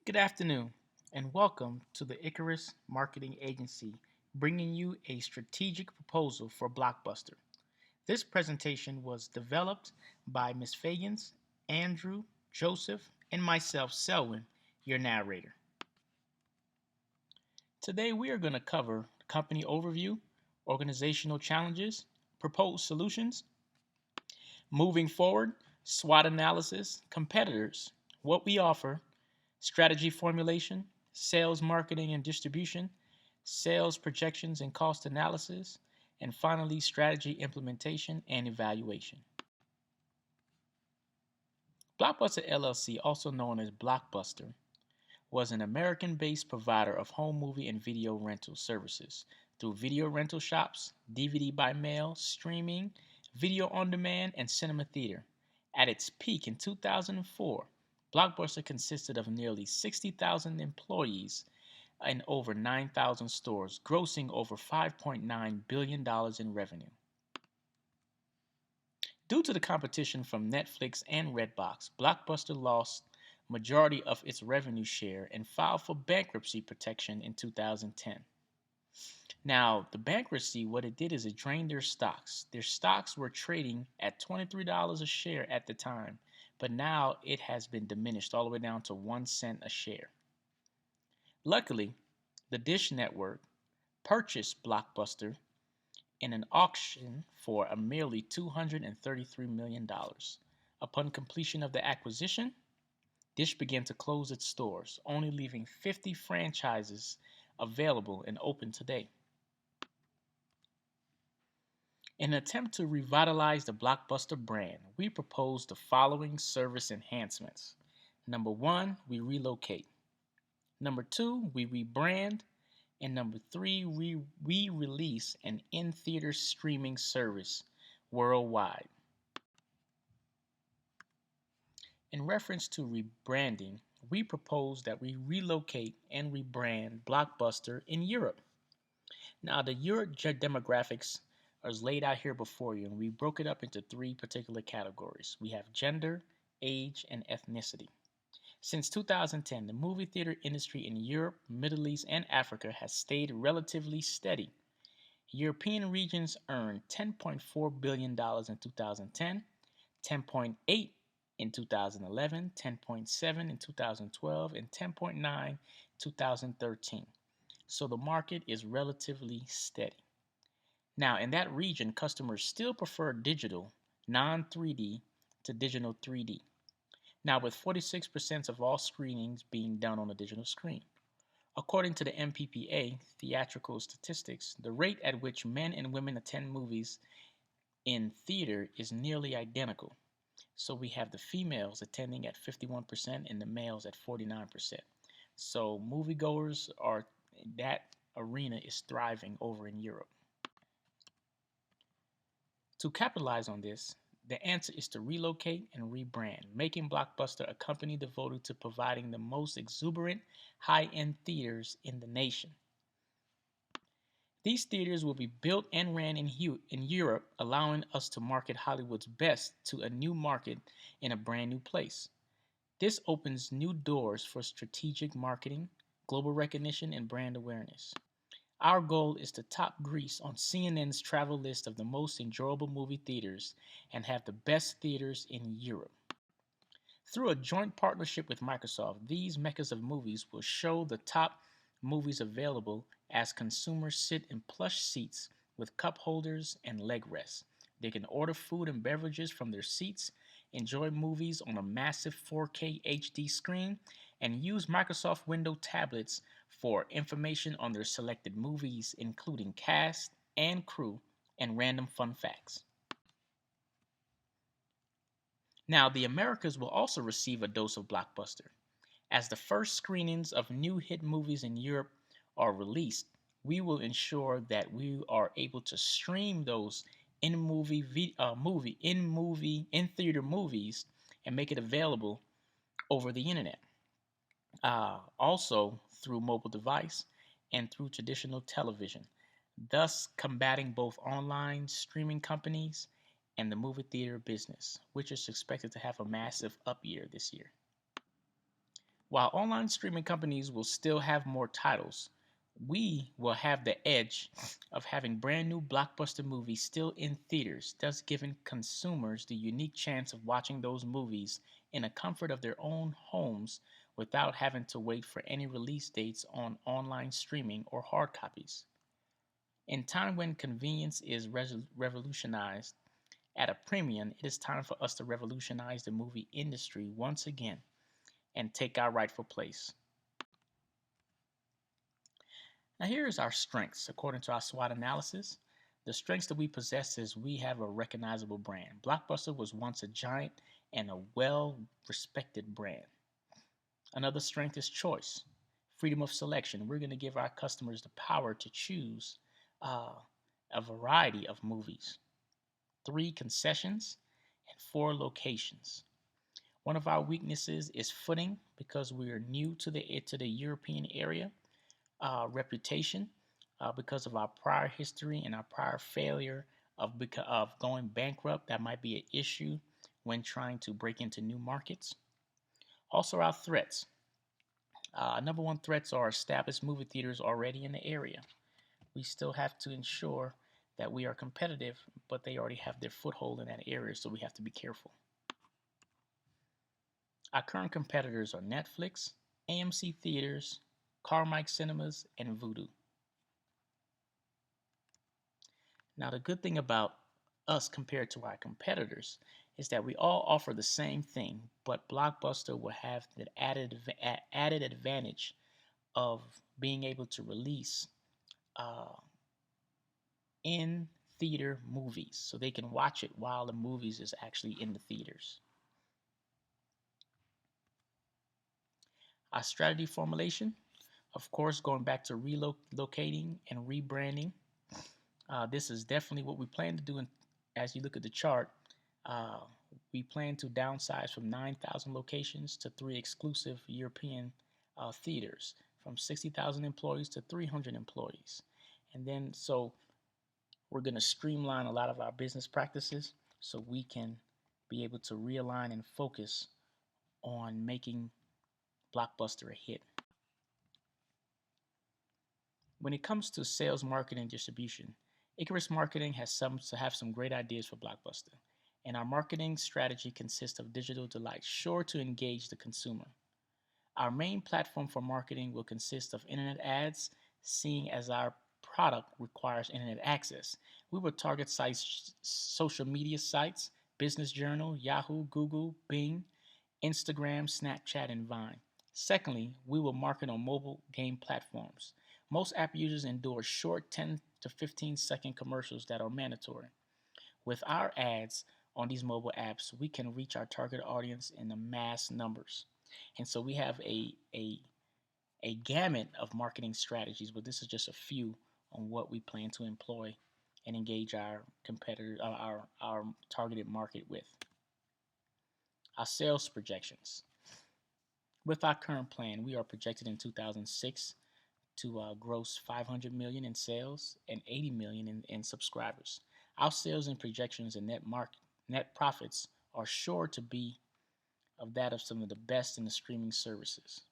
Good afternoon, and welcome to the Icarus Marketing Agency, bringing you a strategic proposal for Blockbuster. This presentation was developed by Ms. Fagins, Andrew, Joseph, and myself, Selwyn, your narrator. Today, we are going to cover company overview, organizational challenges, proposed solutions, moving forward, SWOT analysis, competitors, what we offer, strategy formulation, sales marketing and distribution, sales projections and cost analysis, and finally, strategy implementation and evaluation. Blockbuster LLC, also known as Blockbuster, was an American based provider of home movie and video rental services through video rental shops, DVD by mail, streaming, video on demand, and cinema theater. At its peak in 2004, Blockbuster consisted of nearly 60,000 employees in over 9,000 stores, grossing over $5.9 billion in revenue. Due to the competition from Netflix and Redbox, Blockbuster lost majority of its revenue share and filed for bankruptcy protection in 2010. Now, the bankruptcy, what it did is it drained their stocks. Their stocks were trading at $23 a share at the time, but now it has been diminished all the way down to 1 cent a share. Luckily, the Dish Network purchased Blockbuster in an auction for a merely $233 million. Upon completion of the acquisition, Dish began to close its stores, only leaving 50 franchises available and open today. In an attempt to revitalize the Blockbuster brand, we propose the following service enhancements. Number 1, we relocate. Number 2, we rebrand. And number 3, we release an inTheater streaming service worldwide. In reference to rebranding, we propose that we relocate and rebrand Blockbuster in Europe. Now, the Europe demographics is laid out here before you, and we broke it up into 3 particular categories. We have gender, age, and ethnicity. Since 2010, the movie theater industry in Europe, Middle East, and Africa has stayed relatively steady. European regions earned $10.4 billion in 2010, $10.8 in 2011, $10.7 in 2012, and $10.9 in 2013. So the market is relatively steady. Now, in that region, customers still prefer digital, non-3D to digital 3D. Now, with 46% of all screenings being done on a digital screen. According to the MPPA theatrical statistics, the rate at which men and women attend movies in theater is nearly identical. So we have the females attending at 51% and the males at 49%. So moviegoers are, that arena is thriving over in Europe. To capitalize on this, the answer is to relocate and rebrand, making Blockbuster a company devoted to providing the most exuberant, high-end theaters in the nation. These theaters will be built and ran in Europe, allowing us to market Hollywood's best to a new market in a brand new place. This opens new doors for strategic marketing, global recognition, and brand awareness. Our goal is to top Greece on CNN's travel list of the most enjoyable movie theaters and have the best theaters in Europe. Through a joint partnership with Microsoft, these meccas of movies will show the top movies available as consumers sit in plush seats with cup holders and leg rests. They can order food and beverages from their seats, enjoy movies on a massive 4K HD screen, and use Microsoft Windows tablets for information on their selected movies, including cast and crew and random fun facts. Now, the Americas will also receive a dose of Blockbuster. As the first screenings of new hit movies in Europe are released, we will ensure that we are able to stream those in-theater movies and make it available over the internet. Also through mobile device and through traditional television, thus combating both online streaming companies and the movie theater business, which is expected to have a massive up year this year. While online streaming companies will still have more titles, we will have the edge of having brand new blockbuster movies still in theaters, thus giving consumers the unique chance of watching those movies in the comfort of their own homes without having to wait for any release dates on online streaming or hard copies. In time when convenience is revolutionized at a premium, it is time for us to revolutionize the movie industry once again and take our rightful place. Now, here's our strengths. According to our SWOT analysis, the strengths that we possess is we have a recognizable brand. Blockbuster was once a giant and a well respected brand. Another strength is choice, freedom of selection. We're going to give our customers the power to choose uh, a variety of movies. Three, concessions, and four, locations. One of our weaknesses is footing because we are new to the European area. Reputation because of our prior history and our prior failure of going bankrupt. That might be an issue when trying to break into new markets. Also, our threats. Number one threats are established movie theaters already in the area. We still have to ensure that we are competitive, but they already have their foothold in that area, so we have to be careful. Our current competitors are Netflix, AMC Theaters, Carmike Cinemas, and Vudu. Now, the good thing about us compared to our competitors is that we all offer the same thing, but Blockbuster will have the added advantage of being able to release uh, in theater movies so they can watch it while the movies is actually in the theaters. Our strategy formulation, of course, going back to relocating and rebranding. This is definitely what we plan to do. As you look at the chart, uh, we plan to downsize from 9,000 locations to three exclusive European theaters, from 60,000 employees to 300 employees. And then, so we're going to streamline a lot of our business practices so we can be able to realign and focus on making Blockbuster a hit. When it comes to sales, marketing, and distribution, Icarus Marketing has some great ideas for Blockbuster, and our marketing strategy consists of digital delight, sure to engage the consumer. Our main platform for marketing will consist of internet ads, seeing as our product requires internet access. We will target sites, social media sites, Business Journal, Yahoo, Google, Bing, Instagram, Snapchat, and Vine. Secondly, we will market on mobile game platforms. Most app users endure short 10 to 15-second commercials that are mandatory. With our ads on these mobile apps, we can reach our target audience in the mass numbers. And so we have a gamut of marketing strategies, but this is just a few on what we plan to employ and engage our competitors, our targeted market with. Our sales projections. With our current plan, we are projected in 2006 to gross 500 million in sales and 80 million in subscribers. Our sales and projections and net profits are sure to be of that of some of the best in the streaming services.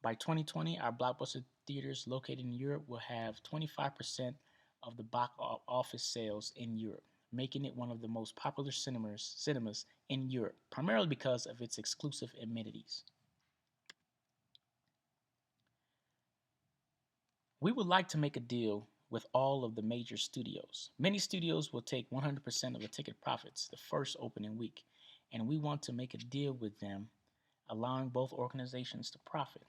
By 2020, our blockbuster theaters located in Europe will have 25% of the box office sales in Europe, making it one of the most popular cinemas in Europe, primarily because of its exclusive amenities. We would like to make a deal with all of the major studios. Many studios will take 100% of the ticket profits the first opening week, and we want to make a deal with them, allowing both organizations to profit.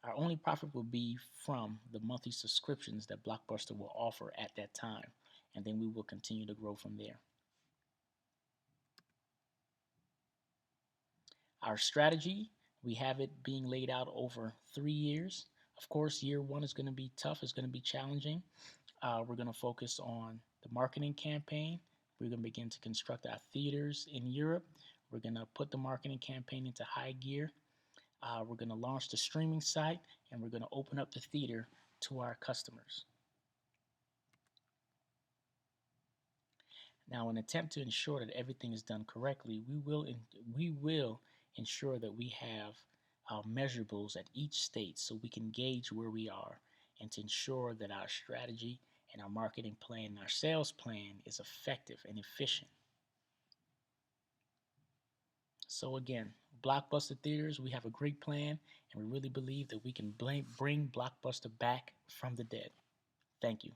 Our only profit will be from the monthly subscriptions that Blockbuster will offer at that time, and then we will continue to grow from there. Our strategy, we have it being laid out over 3 years. Of course, year one is going to be tough, it's going to be challenging. We're going to focus on the marketing campaign. We're going to begin to construct our theaters in Europe. We're going to put the marketing campaign into high gear. We're going to launch the streaming site, and we're going to open up the theater to our customers. Now, in an attempt to ensure that everything is done correctly, we will ensure that we have our measurables at each state so we can gauge where we are and to ensure that our strategy and our marketing plan and our sales plan is effective and efficient. So again, Blockbuster Theaters, we have a great plan and we really believe that we can bring Blockbuster back from the dead. Thank you.